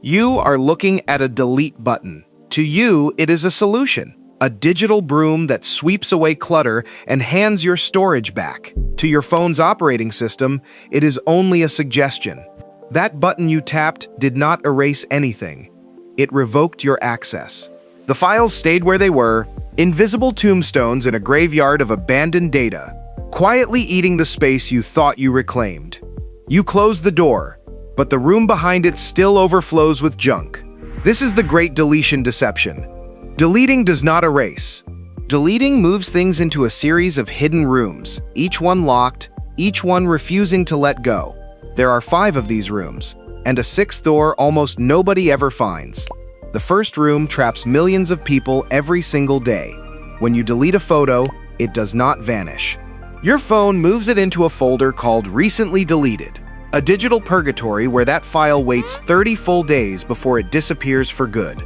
You are looking at a delete button. To you, it is a solution, a digital broom that sweeps away clutter and hands your storage back. To your phone's operating system, it is only a suggestion. That button you tapped did not erase anything. It revoked your access. The files stayed where they were, invisible tombstones in a graveyard of abandoned data, quietly eating the space you thought you reclaimed. You closed the door, but the room behind it still overflows with junk. This is the great deletion deception. Deleting does not erase. Deleting moves things into a series of hidden rooms, each one locked, each one refusing to let go. There are 5 of these rooms, and a 6th door almost nobody ever finds. The first room traps millions of people every single day. When you delete a photo, it does not vanish. Your phone moves it into a folder called Recently Deleted, a digital purgatory where that file waits 30 full days before it disappears for good.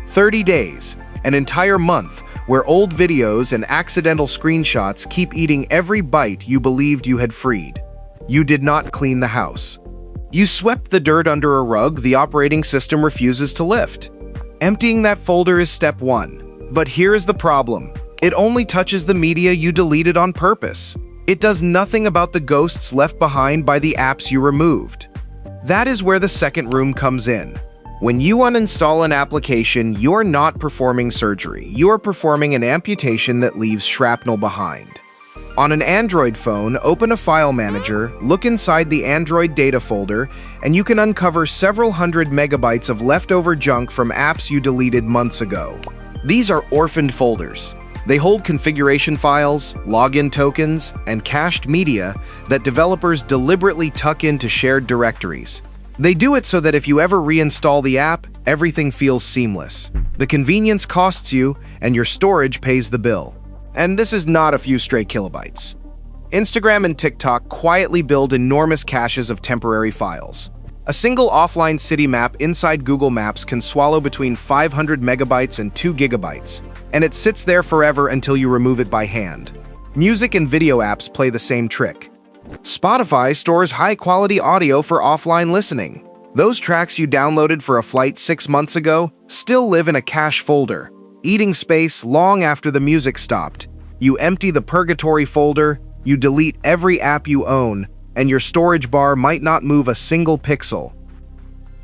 30 days, an entire month where old videos and accidental screenshots keep eating every bite you believed you had freed. You did not clean the house. You swept the dirt under a rug the operating system refuses to lift. Emptying that folder is step 1. But here is the problem. It only touches the media you deleted on purpose. It does nothing about the ghosts left behind by the apps you removed. That is where the second room comes in. When you uninstall an application, you're not performing surgery. You're performing an amputation that leaves shrapnel behind. On an Android phone, open a file manager, look inside the Android data folder, and you can uncover several hundred megabytes of leftover junk from apps you deleted months ago. These are orphaned folders. They hold configuration files, login tokens, and cached media that developers deliberately tuck into shared directories. They do it so that if you ever reinstall the app, everything feels seamless. The convenience costs you, and your storage pays the bill. And this is not a few stray kilobytes. Instagram and TikTok quietly build enormous caches of temporary files. A single offline city map inside Google Maps can swallow between 500 megabytes and 2 gigabytes, and it sits there forever until you remove it by hand. Music and video apps play the same trick. Spotify stores high-quality audio for offline listening. Those tracks you downloaded for a flight 6 months ago still live in a cache folder, eating space long after the music stopped. You empty the purgatory folder, you delete every app you own, and your storage bar might not move a single pixel.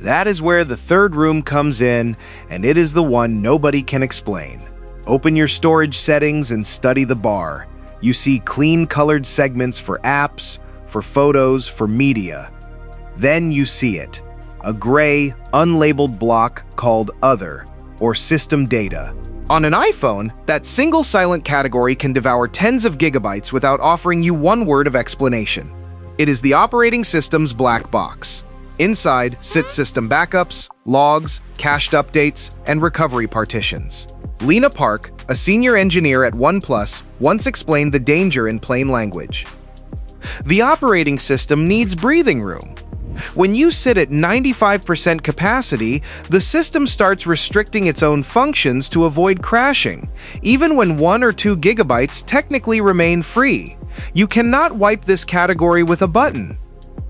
That is where the third room comes in, and it is the one nobody can explain. Open your storage settings and study the bar. You see clean colored segments for apps, for photos, for media. Then you see it, a gray, unlabeled block called Other, or System Data. On an iPhone, that single silent category can devour tens of gigabytes without offering you one word of explanation. It is the operating system's black box. Inside sit system backups, logs, cached updates, and recovery partitions. Lena Park, a senior engineer at OnePlus, once explained the danger in plain language. The operating system needs breathing room. When you sit at 95% capacity, the system starts restricting its own functions to avoid crashing, even when 1 or 2 gigabytes technically remain free. You cannot wipe this category with a button.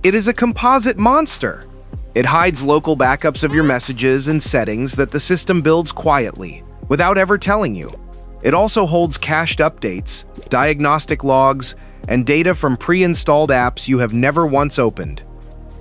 It is a composite monster. It hides local backups of your messages and settings that the system builds quietly, without ever telling you. It also holds cached updates, diagnostic logs, and data from pre-installed apps you have never once opened.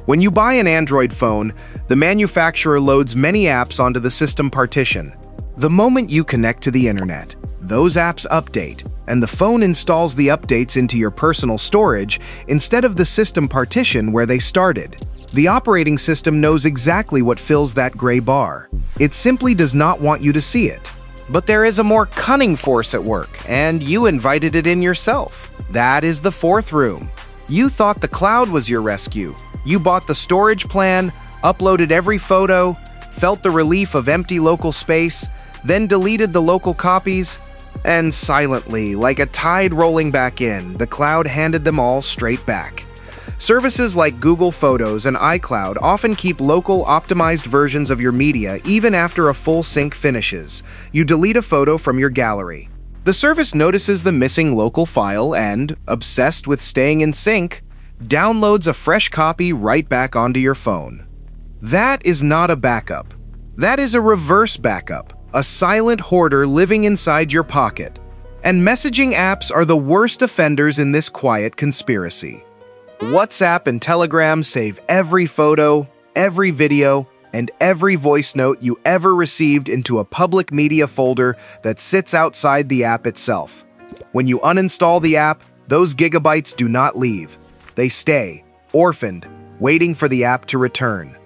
When you buy an Android phone, the manufacturer loads many apps onto the system partition. The moment you connect to the internet, those apps update, and the phone installs the updates into your personal storage instead of the system partition where they started. The operating system knows exactly what fills that gray bar. It simply does not want you to see it. But there is a more cunning force at work, and you invited it in yourself. That is the fourth room. You thought the cloud was your rescue. You bought the storage plan, uploaded every photo, felt the relief of empty local space, then deleted the local copies, and silently, like a tide rolling back in, the cloud handed them all straight back. Services like Google Photos and iCloud often keep local, optimized versions of your media even after a full sync finishes. You delete a photo from your gallery. The service notices the missing local file and, obsessed with staying in sync, downloads a fresh copy right back onto your phone. That is not a backup. That is a reverse backup, a silent hoarder living inside your pocket. And messaging apps are the worst offenders in this quiet conspiracy. WhatsApp and Telegram save every photo, every video, and every voice note you ever received into a public media folder that sits outside the app itself. When you uninstall the app, those gigabytes do not leave. They stay, orphaned, waiting for the app to return.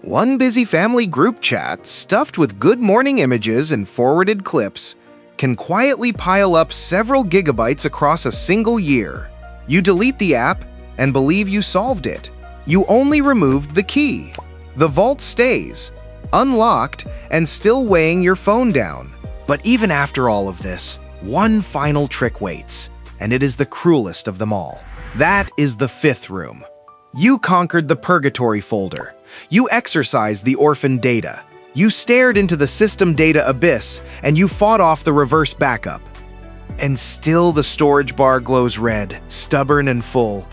One busy family group chat, stuffed with good morning images and forwarded clips, can quietly pile up several gigabytes across a single year. You delete the app and believe you solved it. You only removed the key. The vault stays, unlocked and still weighing your phone down. But even after all of this, one final trick waits, and it is the cruelest of them all. That is the fifth room. You conquered the purgatory folder. You exorcised the orphan data. You stared into the system data abyss, and you fought off the reverse backup. And still the storage bar glows red, stubborn and full.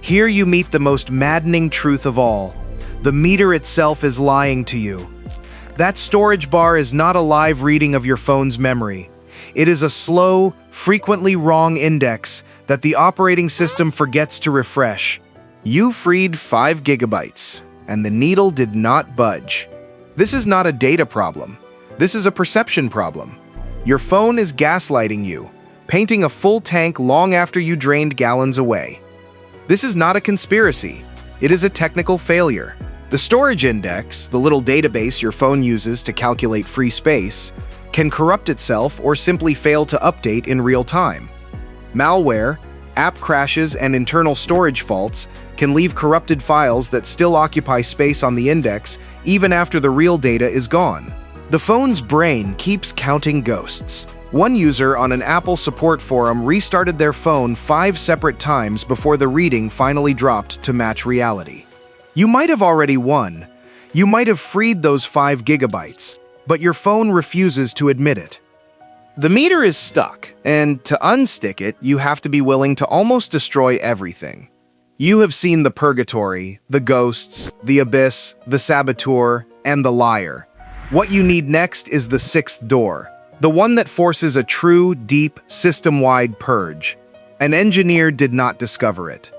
Here you meet the most maddening truth of all. The meter itself is lying to you. That storage bar is not a live reading of your phone's memory. It is a slow, frequently wrong index that the operating system forgets to refresh. You freed 5 gigabytes, and the needle did not budge. This is not a data problem. This is a perception problem. Your phone is gaslighting you, painting a full tank long after you drained gallons away. This is not a conspiracy. It is a technical failure. The storage index, the little database your phone uses to calculate free space, can corrupt itself or simply fail to update in real time. Malware, app crashes, and internal storage faults can leave corrupted files that still occupy space on the index even after the real data is gone. The phone's brain keeps counting ghosts. One user on an Apple support forum restarted their phone 5 separate times before the reading finally dropped to match reality. You might have already won. You might have freed those 5 gigabytes, but your phone refuses to admit it. The meter is stuck, and to unstick it, you have to be willing to almost destroy everything. You have seen the purgatory, the ghosts, the abyss, the saboteur, and the liar. What you need next is the 6th door, the one that forces a true, deep, system-wide purge. An engineer did not discover it.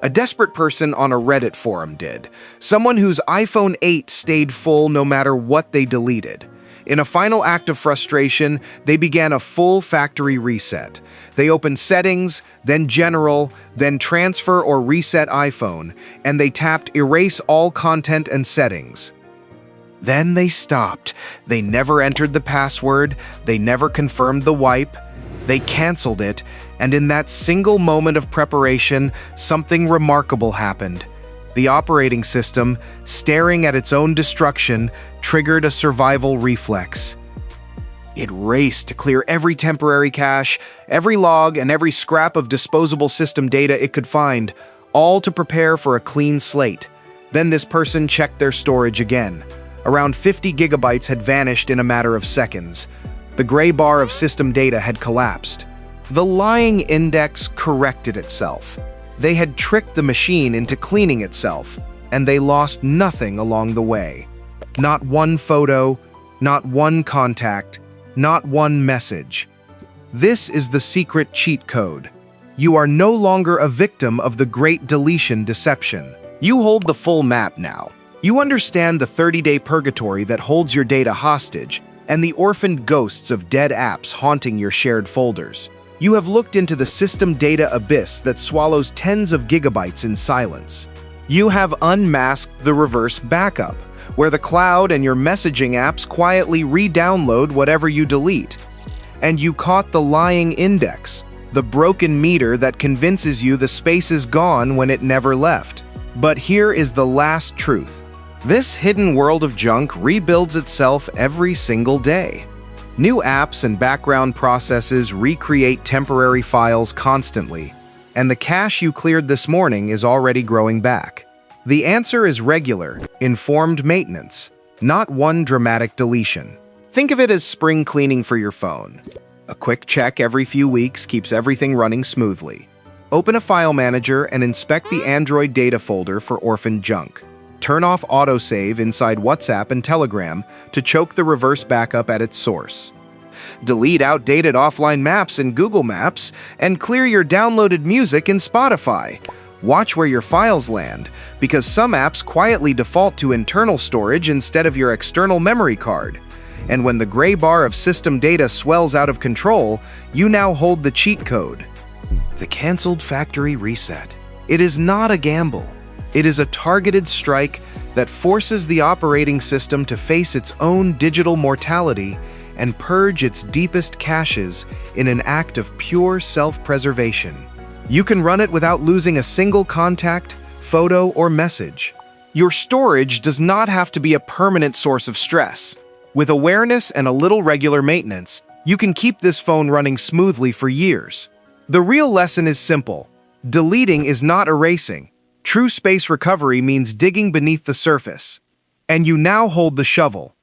A desperate person on a Reddit forum did, someone whose iPhone 8 stayed full no matter what they deleted. In a final act of frustration, they began a full factory reset. They opened Settings, then General, then Transfer or Reset iPhone, and they tapped Erase All Content and Settings. Then they stopped. They never entered the password, they never confirmed the wipe, they canceled it, and in that single moment of preparation, something remarkable happened. The operating system, staring at its own destruction, triggered a survival reflex. It raced to clear every temporary cache, every log, and every scrap of disposable system data it could find, all to prepare for a clean slate. Then this person checked their storage again. Around 50 gigabytes had vanished in a matter of seconds. The gray bar of system data had collapsed. The lying index corrected itself. They had tricked the machine into cleaning itself, and they lost nothing along the way. Not one photo, not one contact, not one message. This is the secret cheat code. You are no longer a victim of the great deletion deception. You hold the full map now. You understand the 30-day purgatory that holds your data hostage and the orphaned ghosts of dead apps haunting your shared folders. You have looked into the system data abyss that swallows tens of gigabytes in silence. You have unmasked the reverse backup, where the cloud and your messaging apps quietly re-download whatever you delete. And you caught the lying index, the broken meter that convinces you the space is gone when it never left. But here is the last truth. This hidden world of junk rebuilds itself every single day. New apps and background processes recreate temporary files constantly, and the cache you cleared this morning is already growing back. The answer is regular, informed maintenance, not one dramatic deletion. Think of it as spring cleaning for your phone. A quick check every few weeks keeps everything running smoothly. Open a file manager and inspect the Android data folder for orphaned junk. Turn off autosave inside WhatsApp and Telegram to choke the reverse backup at its source. Delete outdated offline maps in Google Maps and clear your downloaded music in Spotify. Watch where your files land, because some apps quietly default to internal storage instead of your external memory card. And when the gray bar of system data swells out of control, you now hold the cheat code. The canceled factory reset. It is not a gamble. It is a targeted strike that forces the operating system to face its own digital mortality and purge its deepest caches in an act of pure self-preservation. You can run it without losing a single contact, photo, or message. Your storage does not have to be a permanent source of stress. With awareness and a little regular maintenance, you can keep this phone running smoothly for years. The real lesson is simple. Deleting is not erasing. True space recovery means digging beneath the surface. And you now hold the shovel.